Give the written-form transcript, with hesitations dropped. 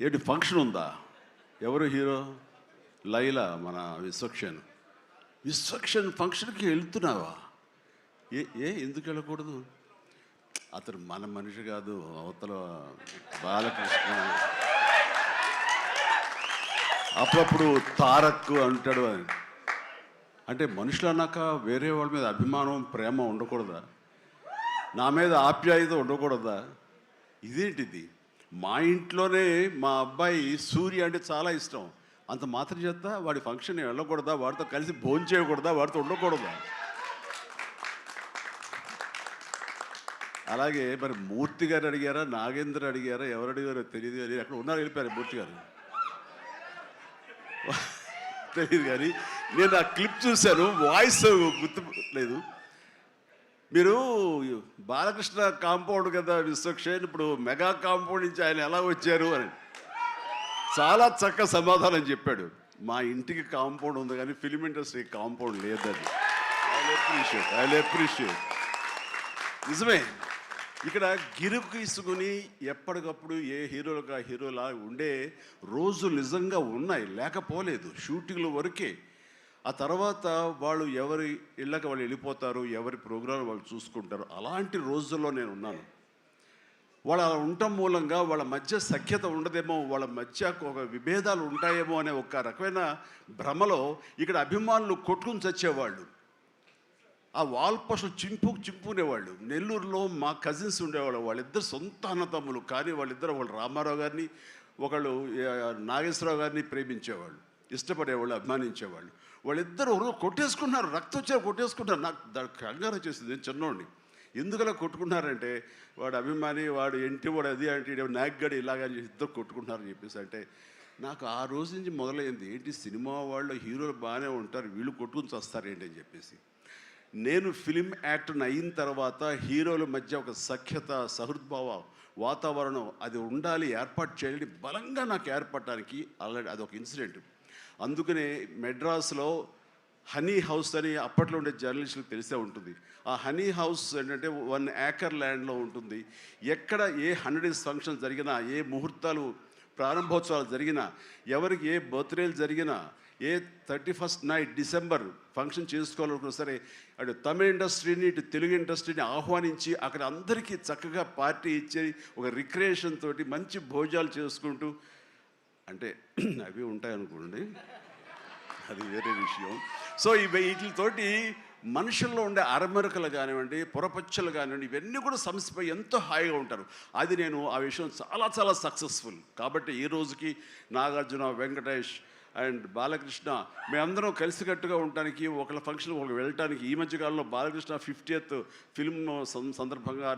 ఏంటి ఫంక్షన్ ఉందా? ఎవరు హీరో? లైలా, మన విశ్వక్షన్. విశ్వక్షన్ ఫంక్షన్కి వెళ్తున్నావా? ఏ ఏ ఎందుకు వెళ్ళకూడదు? అతను మన మనిషి కాదు, అవతల బాలకృష్ణ. అప్పుడప్పుడు తారక్ అంటాడు అని. అంటే మనుషులు అన్నాక వేరే వాళ్ళ మీద అభిమానం, ప్రేమ ఉండకూడదా? నా మీద ఆప్యాయత ఉండకూడదా? ఇదేంటిది? మా ఇంట్లోనే మా అబ్బాయి సూర్య అంటే చాలా ఇష్టం. అంత మాత్రం చేత వాడి ఫంక్షన్ వెళ్ళకూడదా? వాడితో కలిసి భోజనం చేయకూడదా? వాడితో ఉండకూడదా? అలాగే మరి మూర్తి గారు అడిగారా, నాగేంద్ర అడిగారా, ఎవరు అడిగారో తెలియదు కానీ అక్కడ ఉన్నారు, వెళ్ళిపోయారు మూర్తి గారు. తెలియదు కానీ నేను ఆ క్లిప్ చూశాను, వాయిస్ గుర్తు లేదు. మీరు బాలకృష్ణ కాంపౌండ్ కదా విశ్వక్సేన్, ఇప్పుడు మెగా కాంపౌండ్ నుంచి ఆయన ఎలా వచ్చారు అని చాలా చక్కగా సమాధానం చెప్పాడు. మా ఇంటికి కాంపౌండ్ ఉంది కానీ ఫిలిం ఇండస్ట్రీ కాంపౌండ్ లేదని. I appreciate. నిజమే, ఇక్కడ గిరుకు తీసుకుని ఎప్పటికప్పుడు ఏ హీరోలకు ఆ హీరోలా ఉండే రోజులు నిజంగా ఉన్నాయి, లేకపోలేదు. షూటింగ్ల వరకే. ఆ తర్వాత వాళ్ళు ఎవరి ఇళ్ళకి వాళ్ళు వెళ్ళిపోతారు, ఎవరి ప్రోగ్రాం వాళ్ళు చూసుకుంటారు. అలాంటి రోజుల్లో నేను ఉన్నాను. వాళ్ళు అలా ఉండటం మూలంగా వాళ్ళ మధ్య సఖ్యత ఉండదేమో, వాళ్ళ మధ్య ఒక విభేదాలు ఉంటాయేమో అనే ఒక రకమైన భ్రమలో ఇక్కడ అభిమానులు కొట్టుకుని చచ్చేవాళ్ళు. ఆ వాల్ పోస్టులు చింపుకునేవాళ్ళు. నెల్లూరులో మా కజిన్స్ ఉండేవాళ్ళు, వాళ్ళిద్దరు సొంత అన్నతమ్ములు. కానీ వాళ్ళిద్దరు, వాళ్ళు రామారావు గారిని, ఒకళ్ళు నాగేశ్వరరావు గారిని ప్రేమించేవాళ్ళు, ఇష్టపడేవాళ్ళు, అభిమానించేవాళ్ళు. వాళ్ళిద్దరు కొట్టేసుకున్నారు, రక్తం వచ్చే కొట్టేసుకుంటారు. నాకు దానికి కంగారు వచ్చేసింది. నేను చిన్నోడిని. ఎందుకలా కొట్టుకున్నారంటే వాడు అభిమాని, వాడు ఎంటి, వాడు అది అంటే నాగ్గడి ఇలాగని ఇద్దరు కొట్టుకుంటున్నారని చెప్పేసి. అంటే నాకు ఆ రోజు నుంచి మొదలైంది, ఏంటి సినిమా వాళ్ళు హీరోలు బాగానే ఉంటారు, వీళ్ళు కొట్టుకుని చస్తారేంటి అని చెప్పేసి. నేను ఫిలిం యాక్టర్ని అయిన తర్వాత హీరోల మధ్య ఒక సఖ్యత, సహృద్భావ వాతావరణం అది ఉండాలి, ఏర్పాటు చేయాలని బలంగా నాకు ఏర్పడటానికి ఆల్రెడీ అదొక ఇన్సిడెంట్. అందుకనే మెడ్రాస్లో హనీ హౌస్ అని అప్పట్లో ఉండే జర్నలిస్టులకు తెలిసే ఉంటుంది. ఆ హనీ హౌస్ ఏంటంటే 1 ఏకర్ ల్యాండ్లో ఉంటుంది. ఎక్కడ ఏ 100 డేస్ ఫంక్షన్ జరిగినా, ఏ ముహూర్తాలు ప్రారంభోత్సవాలు జరిగినా, ఎవరికి ఏ బర్త్డేలు జరిగినా, ఏ 31st నైట్ డిసెంబర్ ఫంక్షన్ చేసుకోవాలనుకున్నా సరే, అటు తమిళ ఇండస్ట్రీని, ఇటు తెలుగు ఇండస్ట్రీని ఆహ్వానించి అక్కడ అందరికీ చక్కగా పార్టీ ఇచ్చి ఒక రిక్రియేషన్ తోటి మంచి భోజనాలు చేసుకుంటూ, అంటే అవి ఉంటాయనుకోండి, అది వేరే విషయం. సో వీటితోటి మనుషుల్లో ఉండే అరమరకలు కానివ్వండి, పొరపచ్చలు కానివ్వండి, ఇవన్నీ కూడా సమసిపోయి ఎంతో హాయిగా ఉంటారు. అది నేను ఆ విషయం చాలా చాలా సక్సెస్ఫుల్. కాబట్టి ఈ రోజుకి నాగార్జున, వెంకటేష్ అండ్ బాలకృష్ణ మేమందరం కలిసికట్టుగా ఉండటానికి, ఒకళ్ళ ఫంక్షన్ ఒకళ్ళు వెళ్ళటానికి, ఈ మధ్యకాలంలో బాలకృష్ణ 50th ఫిల్మ్ సందర్భంగా